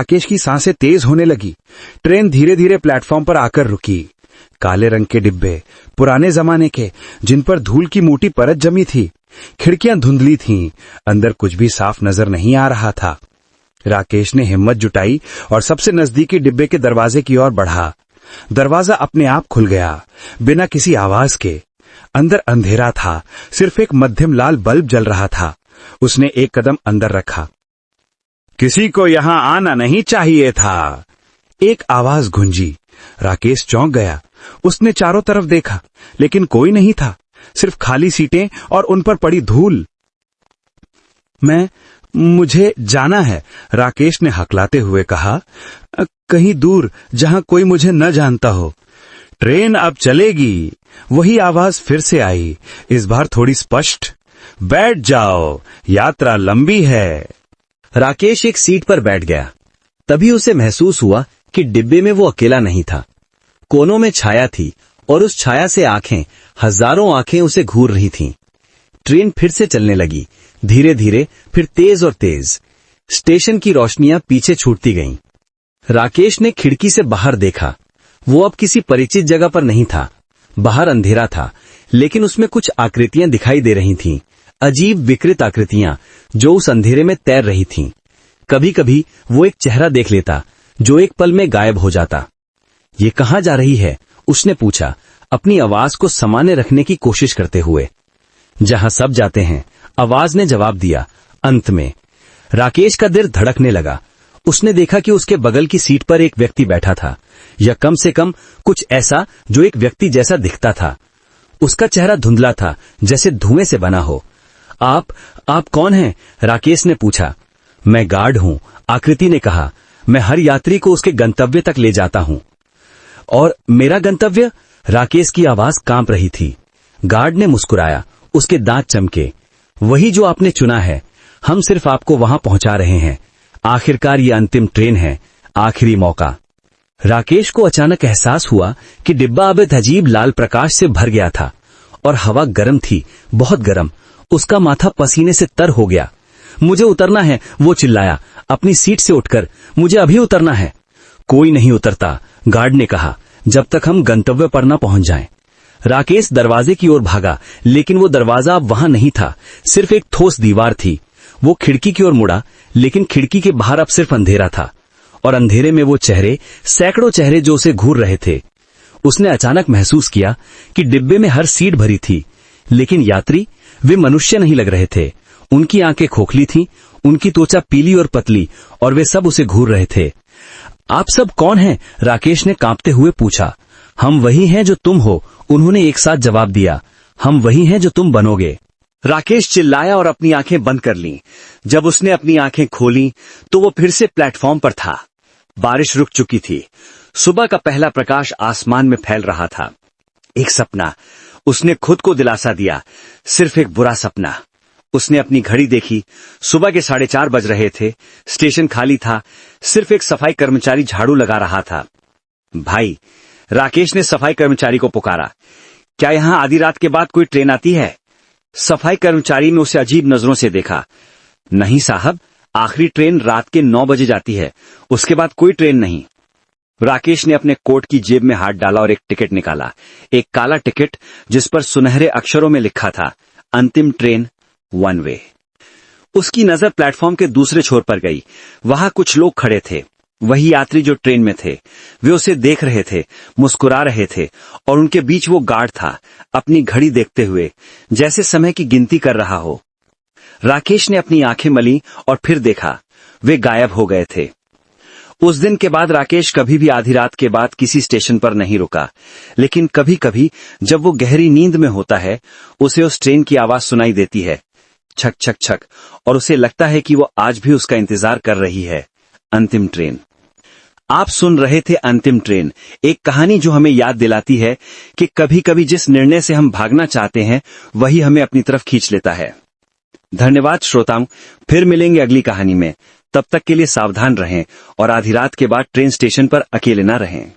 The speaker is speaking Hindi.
राकेश की सांसें तेज होने लगी। ट्रेन धीरे धीरे प्लेटफॉर्म पर आकर रुकी। काले रंग के डिब्बे, पुराने जमाने के, जिन पर धूल की मोटी परत जमी थी। खिड़कियां धुंधली थीं, अंदर कुछ भी साफ नजर नहीं आ रहा था। राकेश ने हिम्मत जुटाई और सबसे नजदीकी डिब्बे के दरवाजे की ओर बढ़ा। दरवाजा अपने आप खुल गया, बिना किसी आवाज के। अंदर अंधेरा था, सिर्फ एक मध्यम लाल बल्ब जल रहा था। उसने एक कदम अंदर रखा। किसी को यहां आना नहीं चाहिए था, एक आवाज गूंजी। राकेश चौंक गया। उसने चारों तरफ देखा, लेकिन कोई नहीं था, सिर्फ खाली सीटें और उन पर पड़ी धूल। मुझे जाना है, राकेश ने हकलाते हुए कहा। कहीं दूर, जहां कोई मुझे न जानता हो। ट्रेन अब चलेगी, वही आवाज फिर से आई, इस बार थोड़ी स्पष्ट। बैठ जाओ, यात्रा लंबी है। राकेश एक सीट पर बैठ गया। तभी उसे महसूस हुआ कि डिब्बे में वो अकेला नहीं था। कोनों में छाया थी और उस छाया से आंखें, हजारों आंखें उसे घूर रही थीं। ट्रेन फिर से चलने लगी, धीरे धीरे, फिर तेज और तेज। स्टेशन की रोशनियां पीछे छूटती गईं। राकेश ने खिड़की से बाहर देखा। वो अब किसी परिचित जगह पर नहीं था। बाहर अंधेरा था, लेकिन उसमें कुछ आकृतियां दिखाई दे रही थीं, अजीब विकृत आकृतियां जो उस अंधेरे में तैर रही थीं। कभी कभी वो एक चेहरा देख लेता, जो एक पल में गायब हो जाता। ये कहां जा रही है, उसने पूछा, अपनी आवाज को सामान्य रखने की कोशिश करते हुए। जहां सब जाते हैं, आवाज ने जवाब दिया। अंत में राकेश का दिल धड़कने लगा। उसने देखा कि उसके बगल की सीट पर एक व्यक्ति बैठा था, या कम से कम कुछ ऐसा जो एक व्यक्ति जैसा दिखता था। उसका चेहरा धुंधला था, जैसे धुएं से बना हो। आप कौन हैं? राकेश ने पूछा। मैं गार्ड हूं, आकृति ने कहा। मैं हर यात्री को उसके गंतव्य तक ले जाता हूं। और मेरा गंतव्य? राकेश की आवाज कांप रही थी। गार्ड ने मुस्कुराया, उसके दांत चमके। वही जो आपने चुना है, हम सिर्फ आपको वहां पहुंचा रहे हैं। आखिरकार ये अंतिम ट्रेन है, आखिरी मौका। राकेश को अचानक एहसास हुआ कि डिब्बा अब एक अजीब लाल प्रकाश से भर गया था और हवा गर्म थी, बहुत गर्म। उसका माथा पसीने से तर हो गया। मुझे उतरना है, वो चिल्लाया, अपनी सीट से उठकर। मुझे अभी उतरना है। कोई नहीं उतरता, गार्ड ने कहा, जब तक हम गंतव्य पर न पहुंच जाएं। राकेश दरवाजे की ओर भागा, लेकिन वो दरवाजा अब वहां नहीं था, सिर्फ एक ठोस दीवार थी। वो खिड़की की ओर मुड़ा, लेकिन खिड़की के बाहर अब सिर्फ अंधेरा था, और अंधेरे में वो चेहरे, सैकड़ों चेहरे जो उसे घूर रहे थे। उसने अचानक महसूस किया कि डिब्बे में हर सीट भरी थी, लेकिन यात्री, वे मनुष्य नहीं लग रहे थे। उनकी आंखें खोखली थीं, उनकी त्वचा पीली और पतली, और वे सब उसे घूर रहे थे। आप सब कौन हैं? राकेश ने कांपते हुए पूछा। हम वही हैं जो तुम हो, उन्होंने एक साथ जवाब दिया। हम वही हैं जो तुम बनोगे। राकेश चिल्लाया और अपनी आंखें बंद कर लीं। जब उसने अपनी आंखें खोलीं, तो वो फिर से प्लेटफॉर्म पर था। बारिश रुक चुकी थी। सुबह का पहला प्रकाश आसमान में फैल रहा था। एक सपना, उसने खुद को दिलासा दिया, सिर्फ एक बुरा सपना। उसने अपनी घड़ी देखी, सुबह के 4:30 बज रहे थे। स्टेशन खाली था, सिर्फ एक सफाई कर्मचारी झाड़ू लगा रहा था। भाई, राकेश ने सफाई कर्मचारी को पुकारा, क्या यहां आधी रात के बाद कोई ट्रेन आती है? सफाई कर्मचारी ने उसे अजीब नजरों से देखा। नहीं साहब, आखिरी ट्रेन रात के 9 बजे जाती है, उसके बाद कोई ट्रेन नहीं। राकेश ने अपने कोट की जेब में हाथ डाला और एक टिकट निकाला, एक काला टिकट जिस पर सुनहरे अक्षरों में लिखा था, अंतिम ट्रेन, वन वे। उसकी नजर प्लेटफॉर्म के दूसरे छोर पर गई। वहां कुछ लोग खड़े थे, वही यात्री जो ट्रेन में थे। वे उसे देख रहे थे, मुस्कुरा रहे थे, और उनके बीच वो गार्ड था, अपनी घड़ी देखते हुए, जैसे समय की गिनती कर रहा हो। राकेश ने अपनी आंखें मली और फिर देखा, वे गायब हो गए थे। उस दिन के बाद राकेश कभी भी आधी रात के बाद किसी स्टेशन पर नहीं रुका, लेकिन कभी कभी जब वो गहरी नींद में होता है, उसे उस ट्रेन की आवाज सुनाई देती है, छक छक छक, और उसे लगता है कि वो आज भी उसका इंतजार कर रही है, अंतिम ट्रेन। आप सुन रहे थे अंतिम ट्रेन, एक कहानी जो हमें याद दिलाती है कि कभी कभी जिस निर्णय से हम भागना चाहते हैं, वही हमें अपनी तरफ खींच लेता है। धन्यवाद श्रोताओं, फिर मिलेंगे अगली कहानी में। तब तक के लिए सावधान रहें और आधी रात के बाद ट्रेन स्टेशन पर अकेले न रहें।